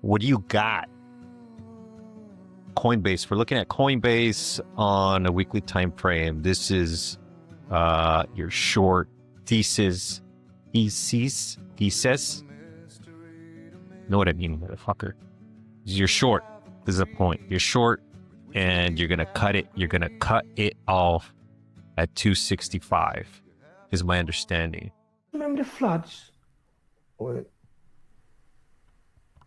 What do you got? Coinbase. We're looking at Coinbase on a weekly time frame. This is your short thesis. Thesis. Know what I mean, motherfucker? You're short. This is a point. You're short, and you're gonna cut it. You're gonna cut it off at 265. Is my understanding. Remember the floods?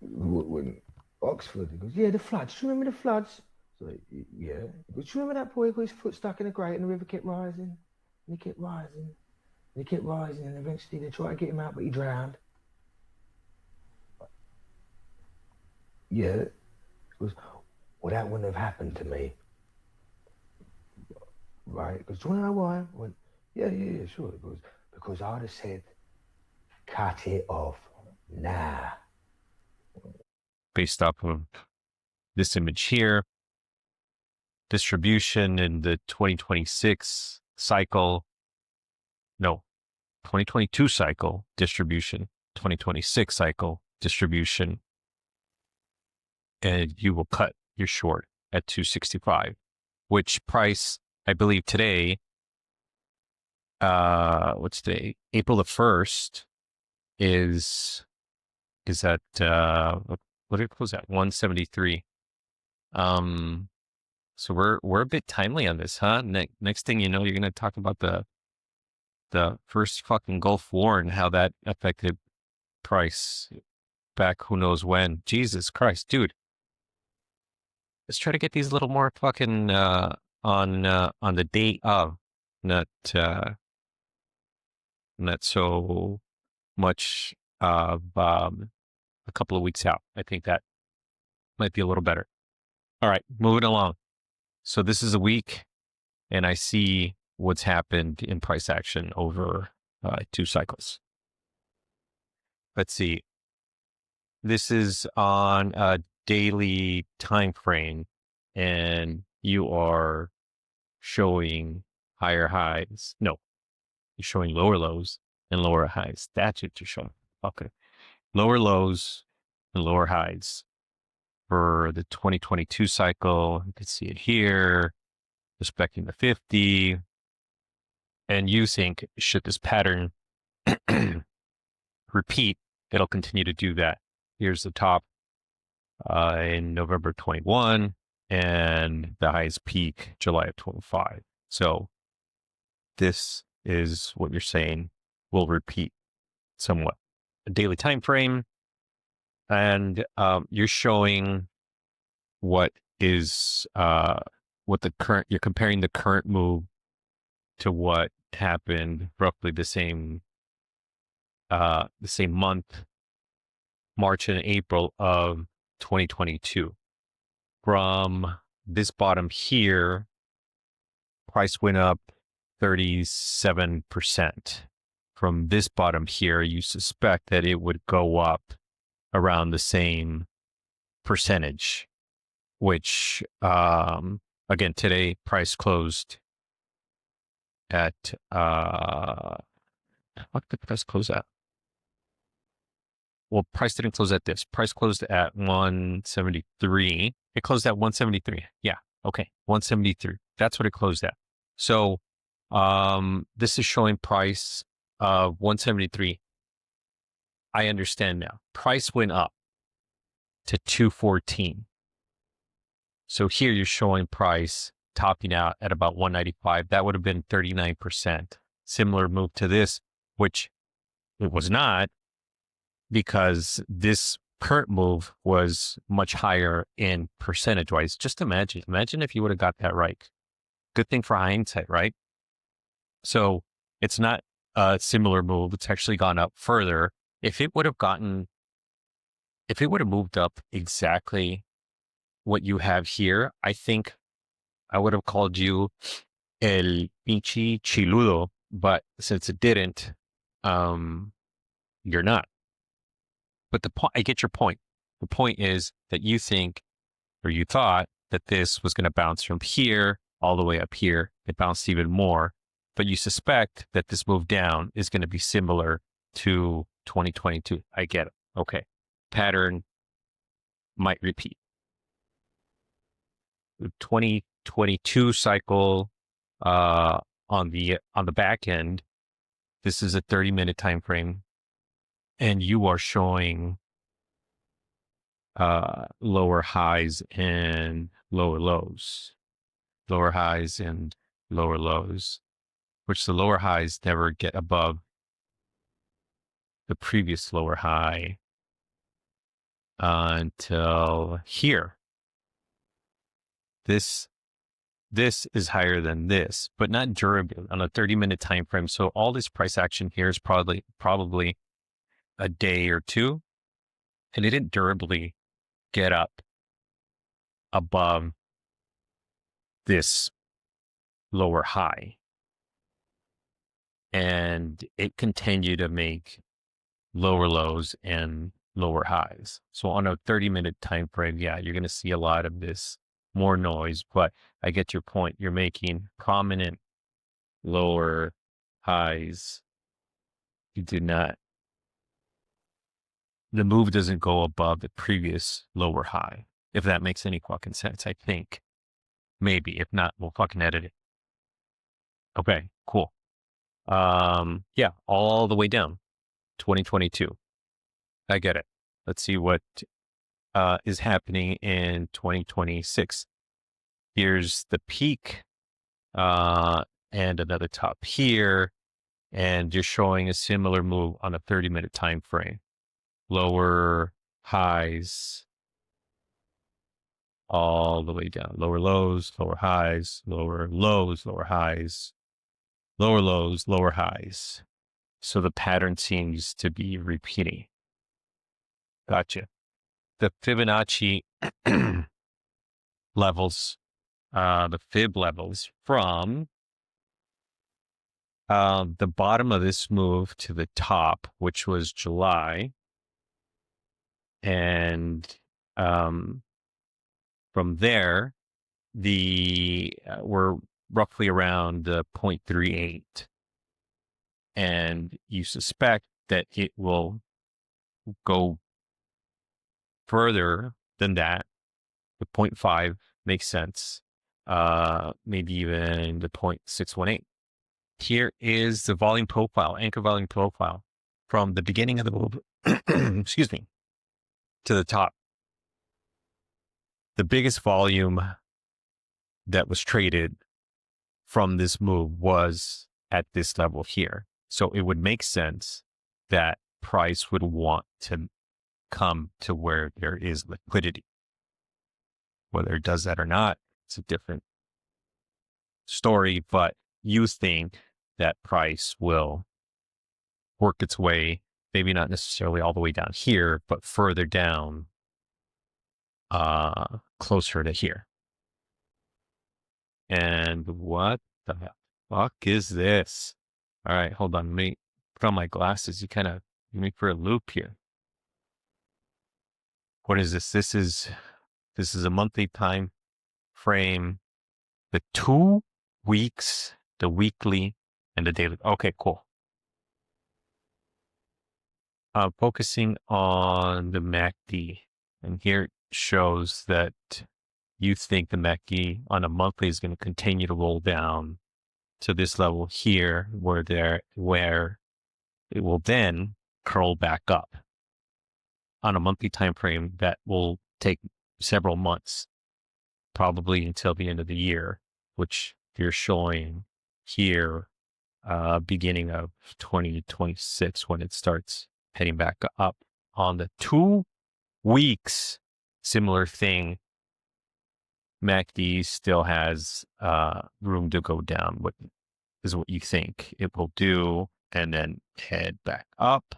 When Oxford, he goes, yeah, the floods. Do you remember the floods? So, yeah. He goes, do you remember that boy who got his foot stuck in a grate and the river kept rising? And he kept rising. And he kept rising, and eventually they tried to get him out, but he drowned. Yeah. He goes, well, that wouldn't have happened to me. Right? He goes, do you want to know why? I went, yeah, sure. He goes, because I'd have said, cut it off. Nah. Based off of this image here, distribution in the 2026 cycle, no, 2022 cycle, distribution, 2026 cycle, distribution, and you will cut your short at 265, which price, I believe today, what's today? April the 1st is at, what did it close at? 173. So we're a bit timely on this, huh? Next thing you know, you're gonna talk about the first fucking Gulf War and how that affected price back who knows when. Jesus Christ, dude. Let's try to get these a little more fucking on the date of, not so much of a couple of weeks out. I think that might be a little better. All right, moving along. So this is a week, and I see what's happened in price action over 2 cycles. Let's see. This is on a daily time frame, and you are showing higher highs. No, you're showing lower lows and lower highs. That's what you're showing. Okay. Lower lows and lower highs for the 2022 cycle. You can see it here, respecting the 50. And you think, should this pattern repeat, it'll continue to do that. Here's the top in November 21 and the highest peak July of 25. So this is what you're saying will repeat somewhat. A daily time frame, and you're showing what is what the current, you're comparing the current move to what happened roughly the same month, March and April of 2022. From this bottom here, price went up 37%. From this bottom here, you suspect that it would go up around the same percentage, which, again, today price closed at, what did the price close at? Well, price didn't close at this. Price closed at 173. It closed at 173. Yeah. Okay. 173. That's what it closed at. So, this is showing price of 173. I understand now. Price went up to 214. So here you're showing price topping out at about 195. That would have been 39%. Similar move to this, which it was not, because this current move was much higher in percentage wise. Just imagine if you would have got that right. Good thing for hindsight, right? So it's not a similar move. It's actually gone up further. If it would have moved up exactly what you have here, I think I would have called you el pinche chiludo, but since it didn't, you're not. But I get your point. The point is that you think, or you thought, that this was going to bounce from here all the way up here. It bounced even more, but you suspect that this move down is going to be similar to 2022. I get it. Okay. Pattern might repeat. The 2022 cycle on the back end, this is a 30-minute time frame, and you are showing lower highs and lower lows, lower highs and lower lows, which the lower highs never get above the previous lower high until here. This is higher than this, but not durably on a 30-minute time frame. So all this price action here is probably a day or two, and it didn't durably get up above this lower high. And it continued to make lower lows and lower highs. So on a 30-minute time frame, yeah, you're going to see a lot of this, more noise, but I get your point. You're making prominent lower highs. You do not, the move doesn't go above the previous lower high, if that makes any fucking sense. I think maybe, if not, we'll fucking edit it. Okay, cool. Yeah, all the way down 2022. I get it. Let's see what is happening in 2026. Here's the peak and another top here, and you're showing a similar move on a 30-minute time frame. Lower highs all the way down. Lower lows, lower highs, lower lows, lower highs, lower lows, lower highs. So the pattern seems to be repeating. Gotcha. The Fibonacci levels, the fib levels from the bottom of this move to the top, which was July, and from there, we're roughly around 0.38, and you suspect that it will go further than that. The 0.5 makes sense. Maybe even the 0.618. Here is the volume profile, anchor volume profile from the beginning of the move, excuse me, to the top. The biggest volume that was traded from this move was at this level here. So it would make sense that price would want to come to where there is liquidity. Whether it does that or not, it's a different story, but you think that price will work its way, maybe not necessarily all the way down here, but further down, closer to here. And what the fuck is this? All right, hold on. Let me put on my glasses. You kind of get me for a loop here. What is this? This is a monthly time frame. The 2 weeks, the weekly, and the daily. Okay, cool. Focusing on the MACD, and here it shows that you think the MACD on a monthly is going to continue to roll down to this level here, where it will then curl back up on a monthly time frame that will take several months, probably until the end of the year, which you're showing here, beginning of 2026 when it starts heading back up. On the 2 weeks, similar thing. MACD still has room to go down. What is what you think it will do, and then head back up.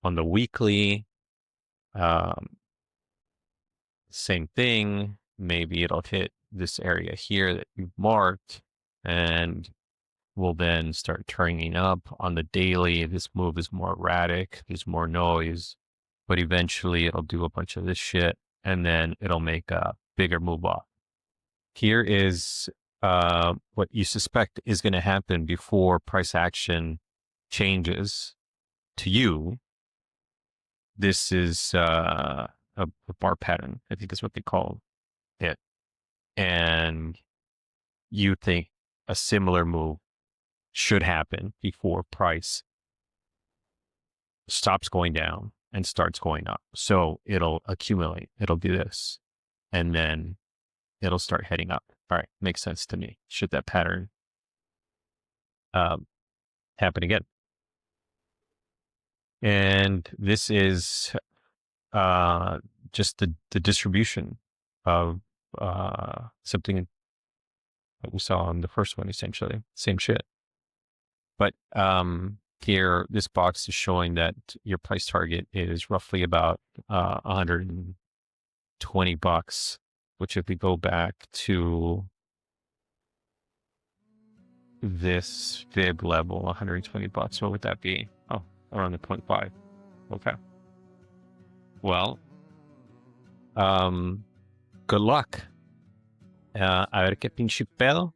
On the weekly, same thing. Maybe it'll hit this area here that you've marked, and will then start turning up. On the daily, this move is more erratic. There's more noise, but eventually it'll do a bunch of this shit, and then it'll make a bigger move off. Here is what you suspect is going to happen before price action changes to you. This is a bar pattern. I think that's what they call it. And you think a similar move should happen before price stops going down and starts going up. So it'll accumulate. It'll do this. And then it'll start heading up. All right. Makes sense to me. Should that pattern happen again? And this is just the distribution of something that we saw in the first one, essentially. Same shit. But here, this box is showing that your price target is roughly about $120, which if we go back to this fib level, $120, what would that be? Oh, around the 0.5. Okay. Well, good luck. A ver qué pinche pedo.